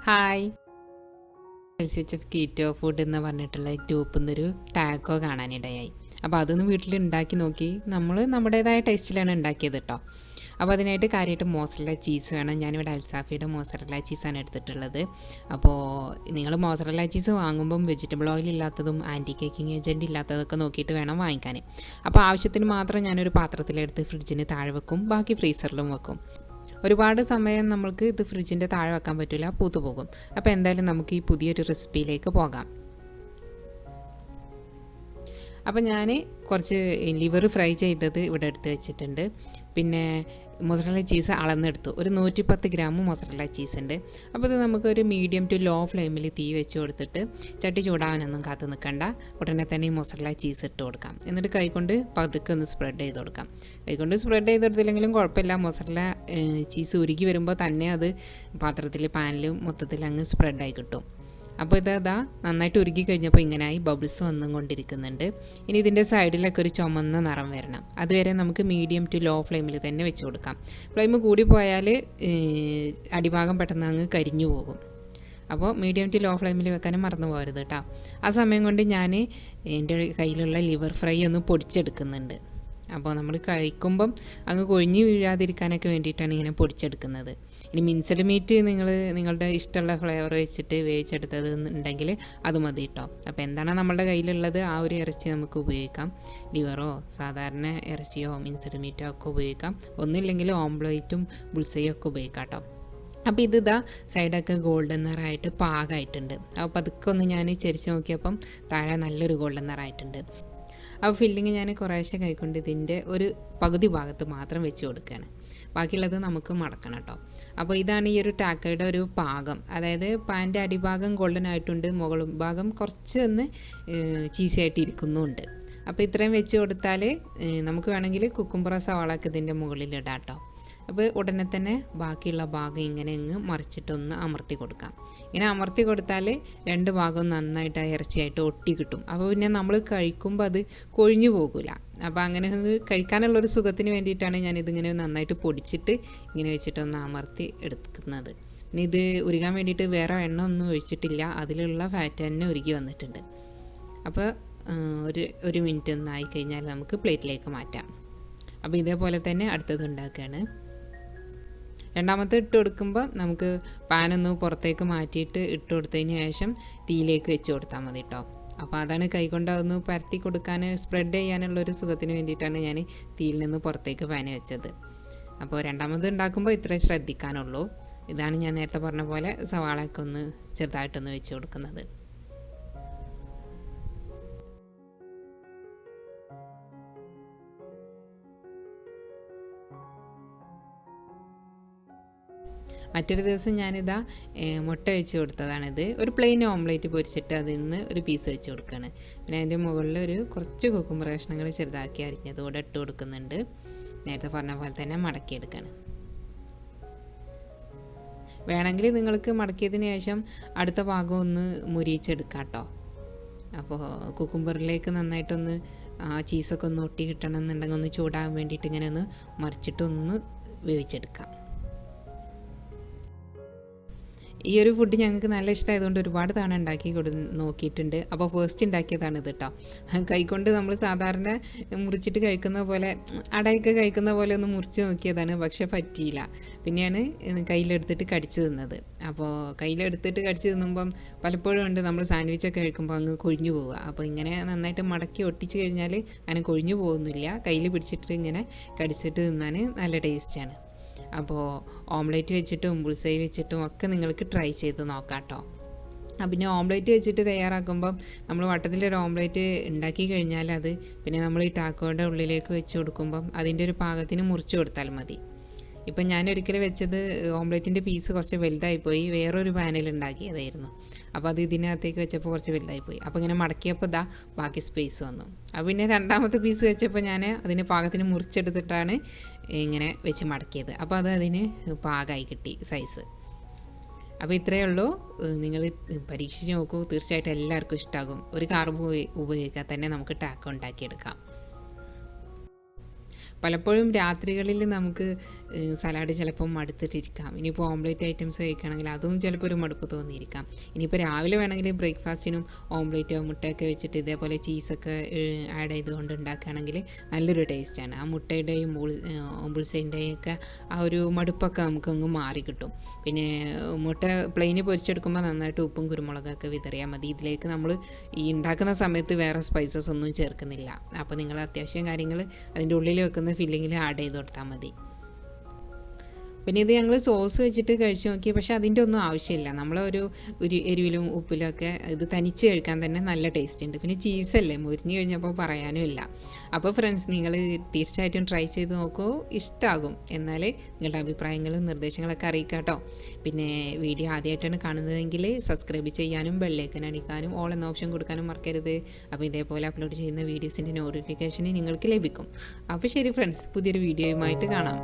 Hi. എൽസിഎച്ച്എഫ് keto food എന്ന് പറഞ്ഞിട്ടുള്ള ഗ്രൂപ്പിൽ നിന്നൊരു ടാക്കോ കാണാനിടയായി. അപ്പോൾ അതൊന്ന് വീട്ടിൽ ഉണ്ടാക്കി നോക്കി. നമ്മൾ നമ്മുടേതായ ടേസ്റ്റിലാണ് ഉണ്ടാക്കിയത് കേട്ടോ. അപ്പോൾ അതിനായിട്ട് കാര്യമായിട്ട് മോസറല്ല ചീസ് വേണം. ഞാനിവിടെ അൽസാഫിയുടെ മോസറല്ല ചീസാണ് എടുത്തിട്ടുള്ളത്. അപ്പോൾ നിങ്ങൾ മോസറല്ല ചീസ് വാങ്ങുമ്പം വെജിറ്റബിൾ ഓയിൽ ഇല്ലാത്തതും ആൻറ്റി കേക്കിംഗ് ഏജൻറ്റ് ഇല്ലാത്തതൊക്കെ നോക്കിയിട്ട് വേണം വാങ്ങിക്കാൻ. അപ്പോൾ ആവശ്യത്തിന് മാത്രം ഞാനൊരു പാത്രത്തിലെടുത്ത് ഫ്രിഡ്ജിന് താഴെ വെക്കും, ബാക്കി ഫ്രീസറിലും വെക്കും. ഒരുപാട് സമയം നമ്മൾക്ക് ഇത് ഫ്രിഡ്ജിൻ്റെ താഴെ വെക്കാൻ പറ്റില്ല, പൂത്തു പോകും. അപ്പോൾ എന്തായാലും നമുക്ക് ഈ പുതിയൊരു റെസിപ്പിയിലേക്ക് പോകാം. അപ്പോൾ ഞാൻ കുറച്ച് ലിവർ ഫ്രൈ ചെയ്തത് ഇവിടെ എടുത്ത് വെച്ചിട്ടുണ്ട്. പിന്നെ മൊസറല്ല ചീസ് അളന്നെടുത്തു. ഒരു 110 ഗ്രാം മൊസറല്ല ചീസ് ഉണ്ട്. അപ്പോൾ ഇത് നമുക്കൊരു മീഡിയം ടു ലോ ഫ്ലെയിമിൽ തീ വെച്ച് കൊടുത്തിട്ട് ചട്ടി ചൂടാവാനൊന്നും കാത്തു നിൽക്കണ്ട. ഉടനെ തന്നെ ഈ മൊസറല്ല ചീസ് ഇട്ട് കൊടുക്കാം. എന്നിട്ട് കൈകൊണ്ട് പതുക്കെ ഒന്ന് സ്പ്രെഡ് ചെയ്ത് കൊടുക്കാം. കൈകൊണ്ട് സ്പ്രെഡ് ചെയ്ത് കൊടുത്തില്ലെങ്കിലും കുഴപ്പമില്ല. മൊസറല്ല ചീസ് ഉരുകി വരുമ്പോൾ തന്നെ അത് പാത്രത്തിൽ പാനിൽ മൊത്തത്തിൽ അങ്ങ് സ്പ്രെഡായി കിട്ടും. അപ്പോൾ ഇതാ നന്നായിട്ട് ഉരുകി കഴിഞ്ഞപ്പോൾ ഇങ്ങനെയായി ബബിൾസ് വന്നും കൊണ്ടിരിക്കുന്നുണ്ട്. ഇനി ഇതിൻ്റെ സൈഡിലൊക്കെ ഒരു ചുമന്ന നിറം വരണം. അതുവരെ നമുക്ക് മീഡിയം ടു ലോ ഫ്ലെയിമിൽ തന്നെ വെച്ച് കൊടുക്കാം. ഫ്ലെയിം കൂടി പോയാൽ അടിഭാഗം പെട്ടെന്ന് അങ്ങ് കരിഞ്ഞു പോകും. അപ്പോൾ മീഡിയം ടു ലോ ഫ്ലെയിമിൽ വെക്കാനും മറന്നു പോകരുത് കേട്ടോ. ആ സമയം കൊണ്ട് ഞാൻ എൻ്റെ കയ്യിലുള്ള ലിവർ ഫ്രൈ ഒന്ന് പൊടിച്ചെടുക്കുന്നുണ്ട്. അപ്പോൾ നമ്മൾ കഴിക്കുമ്പം അങ്ങ് കൊഴിഞ്ഞ് വീഴാതിരിക്കാനൊക്കെ വേണ്ടിയിട്ടാണ് ഇങ്ങനെ പൊടിച്ചെടുക്കുന്നത്. ഇനി മിൻസഡ് മീറ്റ് നിങ്ങളുടെ ഇഷ്ടമുള്ള ഫ്ലേവർ വെച്ചിട്ട് വേവിച്ചെടുത്തത് ഉണ്ടെങ്കിൽ അത് മതി കേട്ടോ. അപ്പോൾ എന്താണ് നമ്മളുടെ കയ്യിലുള്ളത് ആ ഒരു ഇറച്ചി നമുക്ക് ഉപയോഗിക്കാം. ലിവറോ സാധാരണ ഇറച്ചിയോ മിൻസഡ് മീറ്റോ ഒക്കെ ഉപയോഗിക്കാം. ഒന്നുമില്ലെങ്കിൽ ഓംപ്ലേറ്റും ബുൾസയും ഒക്കെ ഉപയോഗിക്കാം കേട്ടോ. അപ്പോൾ ഇതിതാ സൈഡൊക്കെ ഗോൾഡൻ നിറമായിട്ട് പാകമായിട്ടുണ്ട്. അപ്പോൾ അതൊക്കെ ഒന്ന് ഞാൻ ചരിച്ച് നോക്കിയപ്പം താഴെ നല്ലൊരു ഗോൾഡൻ നിറമായിട്ടുണ്ട്. അപ്പോൾ ഫില്ലിങ് ഞാൻ കുറേശ്ശെ കൈക്കൊണ്ട് ഇതിൻ്റെ ഒരു പകുതി ഭാഗത്ത് മാത്രം വെച്ച് കൊടുക്കുകയാണ്. ബാക്കിയുള്ളത് നമുക്ക് മടക്കണം കേട്ടോ. അപ്പോൾ ഇതാണ് ഈ ഒരു ടാക്കോയുടെ ഒരു പാകം. അതായത് പാൻ്റെ അടിഭാഗം ഗോൾഡൻ ആയിട്ടുണ്ട്, മുകൾ ഭാഗം കുറച്ച് ഒന്ന് ചീസി ആയിട്ട് ഇരിക്കുന്നുമുണ്ട്. അപ്പോൾ ഇത്രയും വെച്ച് കൊടുത്താൽ നമുക്ക് വേണമെങ്കിൽ കുക്കുംബർ സവാളൊക്കെ ഇതിൻ്റെ മുകളിൽ ഇടാം കേട്ടോ. അപ്പോൾ ഉടനെ തന്നെ ബാക്കിയുള്ള ഭാഗം ഇങ്ങനെ അങ്ങ് മറിച്ചിട്ടൊന്ന് അമർത്തി കൊടുക്കാം. ഇങ്ങനെ അമർത്തി കൊടുത്താൽ രണ്ട് ഭാഗവും നന്നായിട്ട് ഇറച്ചിയായിട്ട് ഒട്ടി കിട്ടും. അപ്പോൾ പിന്നെ നമ്മൾ കഴിക്കുമ്പോൾ അത് കൊഴിഞ്ഞു പോകില്ല. അപ്പോൾ അങ്ങനെ കഴിക്കാനുള്ളൊരു സുഖത്തിന് വേണ്ടിയിട്ടാണ് ഞാനിതിങ്ങനെ നന്നായിട്ട് പൊടിച്ചിട്ട് ഇങ്ങനെ വെച്ചിട്ടൊന്ന് അമർത്തി എടുക്കുന്നത്. പിന്നെ ഇത് ഉരുകാൻ വേണ്ടിയിട്ട് വേറെ എണ്ണ ഒന്നും ഒഴിച്ചിട്ടില്ല, അതിലുള്ള ഫാറ്റ് തന്നെ ഉരുകി വന്നിട്ടുണ്ട്. അപ്പോൾ ഒരു മിനിറ്റ് ഒന്നായി കഴിഞ്ഞാൽ നമുക്ക് പ്ലേറ്റിലേക്ക് മാറ്റാം. അപ്പോൾ ഇതേപോലെ തന്നെ അടുത്തത് ഉണ്ടാക്കുകയാണ്. രണ്ടാമത്തെ ഇട്ട് കൊടുക്കുമ്പോൾ നമുക്ക് പാനൊന്ന് പുറത്തേക്ക് മാറ്റിയിട്ട് ഇട്ട് കൊടുത്തതിന് ശേഷം തീയിലേക്ക് വെച്ച് കൊടുത്താൽ മതി കേട്ടോ. അപ്പോൾ അതാണ് കൈകൊണ്ട് അതൊന്ന് പരത്തി കൊടുക്കാൻ സ്പ്രെഡ് ചെയ്യാനുള്ളൊരു സുഖത്തിന് വേണ്ടിയിട്ടാണ് ഞാൻ തീയിൽ നിന്ന് പുറത്തേക്ക് പാന് വെച്ചത്. അപ്പോൾ രണ്ടാമത് ഉണ്ടാക്കുമ്പോൾ ഇത്രേ ശ്രദ്ധിക്കാനുള്ളൂ. ഇതാണ് ഞാൻ നേരത്തെ പറഞ്ഞ പോലെ സവാളയൊക്കെ ഒന്ന് ചെറുതായിട്ടൊന്ന് വെച്ച് കൊടുക്കുന്നത്. മറ്റൊരു ദിവസം ഞാനിതാ മുട്ട വെച്ച് കൊടുത്തതാണിത്. ഒരു പ്ലെയിൻ ഓംലേറ്റ് പൊരിച്ചിട്ട് അതിൽ നിന്ന് ഒരു പീസ് വെച്ച് കൊടുക്കുകയാണ്. പിന്നെ അതിൻ്റെ മുകളിൽ കുറച്ച് കുക്കുംബർ കഷ്ണങ്ങൾ ചെറുതാക്കി അരിഞ്ഞത് കൂടെ ഇട്ട് കൊടുക്കുന്നുണ്ട്. നേരത്തെ പറഞ്ഞ പോലെ തന്നെ മടക്കിയെടുക്കുകയാണ്. വേണമെങ്കിൽ നിങ്ങൾക്ക് മടക്കിയതിന് ശേഷം അടുത്ത ഭാഗം ഒന്ന് മുരിച്ചെടുക്കാം കേട്ടോ. അപ്പോൾ കുക്കുംബറിലേക്ക് നന്നായിട്ടൊന്ന് ചീസൊക്കെ ഒന്ന് ഒട്ടി കിട്ടണം എന്നുണ്ടെങ്കിൽ ഒന്ന് ചൂടാകാൻ വേണ്ടിയിട്ട് ഇങ്ങനെ ഒന്ന് മറിച്ചിട്ടൊന്ന് വേവിച്ചെടുക്കാം. ഈ ഒരു ഫുഡ് ഞങ്ങൾക്ക് നല്ല ഇഷ്ടമായതുകൊണ്ട് ഒരുപാട് തവണ ഉണ്ടാക്കി നോക്കിയിട്ടുണ്ട്. അപ്പോൾ ഫസ്റ്റ് ഉണ്ടാക്കിയതാണ് ഇത് കേട്ടോ. കൈകൊണ്ട് നമ്മൾ സാധാരണ മുറിച്ചിട്ട് കഴിക്കുന്ന പോലെ അടയൊക്കെ കഴിക്കുന്ന പോലെ ഒന്ന് മുറിച്ച് നോക്കിയതാണ്, പക്ഷെ പറ്റിയില്ല. പിന്നെയാണ് കയ്യിലെടുത്തിട്ട് കടിച്ച് തിന്നത്. അപ്പോൾ കയ്യിലെടുത്തിട്ട് കടിച്ച് തിന്നുമ്പം പലപ്പോഴും ഉണ്ട് നമ്മൾ സാൻഡ്വിച്ചൊക്കെ കഴിക്കുമ്പോൾ അങ്ങ് കൊഴിഞ്ഞു പോവുക. അപ്പോൾ ഇങ്ങനെ നന്നായിട്ട് മടക്കി ഒട്ടിച്ച് കഴിഞ്ഞാൽ അങ്ങനെ കൊഴിഞ്ഞു പോകുന്നില്ല. കയ്യിൽ പിടിച്ചിട്ട് ഇങ്ങനെ കടിച്ചിട്ട് തിന്നാൻ നല്ല ടേസ്റ്റാണ്. അപ്പോൾ ഓംലേറ്റ് വെച്ചിട്ടും ബുൾസൈ വെച്ചിട്ടും ഒക്കെ നിങ്ങൾക്ക് ട്രൈ ചെയ്ത് നോക്കാം കേട്ടോ. പിന്നെ ഓംലേറ്റ് വെച്ചിട്ട് തയ്യാറാക്കുമ്പം നമ്മൾ വട്ടത്തിലൊരു ഓംലേറ്റ് ഉണ്ടാക്കി കഴിഞ്ഞാൽ അത് പിന്നെ നമ്മൾ ഈ ടാക്കോയുടെ ഉള്ളിലേക്ക് വെച്ച് കൊടുക്കുമ്പം അതിൻ്റെ ഒരു പാകത്തിന് മുറിച്ച് കൊടുത്താൽ മതി. ഇപ്പം ഞാനൊരിക്കലും വെച്ചത് ഓംലേറ്റിൻ്റെ പീസ് കുറച്ച് വലുതായിപ്പോയി, വേറൊരു പാനിൽ ഉണ്ടാക്കിയതായിരുന്നു. അപ്പോൾ അത് ഇതിനകത്തേക്ക് വെച്ചപ്പോൾ കുറച്ച് വലുതായിപ്പോയി. അപ്പോൾ ഇങ്ങനെ മടക്കിയപ്പോൾ ബാക്കി സ്പേസ് വന്നു. അപ്പോൾ പിന്നെ രണ്ടാമത്തെ പീസ് വെച്ചപ്പോൾ ഞാൻ അതിന് പാകത്തിന് മുറിച്ചെടുത്തിട്ടാണ് ഇങ്ങനെ വെച്ച് മടക്കിയത്. അപ്പോൾ അതിന് പാകമായി കിട്ടി സൈസ്. അപ്പോൾ ഇത്രയേ ഉള്ളൂ. നിങ്ങൾ പരീക്ഷിച്ച് നോക്കൂ, തീർച്ചയായിട്ടും എല്ലാവർക്കും ഇഷ്ടമാകും. ഒരു കാർബ് ഉപയോഗിക്കാൻ തന്നെ നമുക്ക് ടാക്കോ ഉണ്ടാക്കിയെടുക്കാം. പലപ്പോഴും രാത്രികളിൽ നമുക്ക് സലാഡ് ചിലപ്പം മടുത്തിട്ടിരിക്കാം. ഇനിയിപ്പോൾ ഓംലേറ്റ് ഐറ്റംസ് കഴിക്കുകയാണെങ്കിൽ അതും ചിലപ്പോൾ ഒരു മടുപ്പ് തോന്നിയിരിക്കാം. ഇനിയിപ്പോൾ രാവിലെ വേണമെങ്കിൽ ബ്രേക്ക്ഫാസ്റ്റിനും ഓംലേറ്റോ മുട്ടയൊക്കെ വെച്ചിട്ട് ഇതേപോലെ ചീസൊക്കെ ആഡ് ചെയ്തുകൊണ്ട് ഉണ്ടാക്കുകയാണെങ്കിൽ നല്ലൊരു ടേസ്റ്റാണ്. ആ മുട്ടയുടെയും ബുൾസൈൻ്റെയും ഒക്കെ ആ ഒരു മടുപ്പൊക്കെ നമുക്കങ്ങ് മാറി കിട്ടും. പിന്നെ മുട്ട പ്ലെയിന് പൊരിച്ചെടുക്കുമ്പോൾ നന്നായിട്ട് ഉപ്പും കുരുമുളകൊക്കെ വിതറിയാൽ മതി. ഇതിലേക്ക് നമ്മൾ ഈ ഉണ്ടാക്കുന്ന സമയത്ത് വേറെ സ്പൈസസ് ഒന്നും ചേർക്കുന്നില്ല. അപ്പോൾ നിങ്ങൾ അത്യാവശ്യം കാര്യങ്ങൾ അതിൻ്റെ ഉള്ളിൽ വെക്കുന്ന ഫില്ലിങ്ങിൽ ആഡ് ചെയ്ത് കൊടുത്താൽ മതി. പിന്നെ ഇത് ഞങ്ങൾ സോസ് വെച്ചിട്ട് കഴിച്ച് നോക്കി, പക്ഷേ അതിൻ്റെ ഒന്നും ആവശ്യമില്ല. നമ്മളൊരു എരിവിലും ഉപ്പിലും ഒക്കെ ഇത് തനിച്ച് കഴിക്കാൻ തന്നെ നല്ല ടേസ്റ്റ് ഉണ്ട്. പിന്നെ ചീസല്ലേ, മുരിഞ്ഞ് കഴിഞ്ഞപ്പോൾ പറയാനും ഇല്ല. അപ്പോൾ ഫ്രണ്ട്സ്, നിങ്ങൾ തീർച്ചയായിട്ടും ട്രൈ ചെയ്ത് നോക്കൂ, ഇഷ്ടമാകും. എന്നാൽ നിങ്ങളുടെ അഭിപ്രായങ്ങളും നിർദ്ദേശങ്ങളൊക്കെ അറിയിക്കാം കേട്ടോ. പിന്നെ വീഡിയോ ആദ്യമായിട്ടാണ് കാണുന്നതെങ്കിൽ സബ്സ്ക്രൈബ് ചെയ്യാനും ബെല്ലൈക്കൺ അടിക്കാനും ഓൾ എന്ന ഓപ്ഷൻ കൊടുക്കാനും മറക്കരുത്. അപ്പോൾ ഇതേപോലെ അപ്ലോഡ് ചെയ്യുന്ന വീഡിയോസിൻ്റെ നോട്ടിഫിക്കേഷൻ നിങ്ങൾക്ക് ലഭിക്കും. അപ്പോൾ ശരി ഫ്രണ്ട്സ്, പുതിയൊരു വീഡിയോയുമായിട്ട് കാണാം.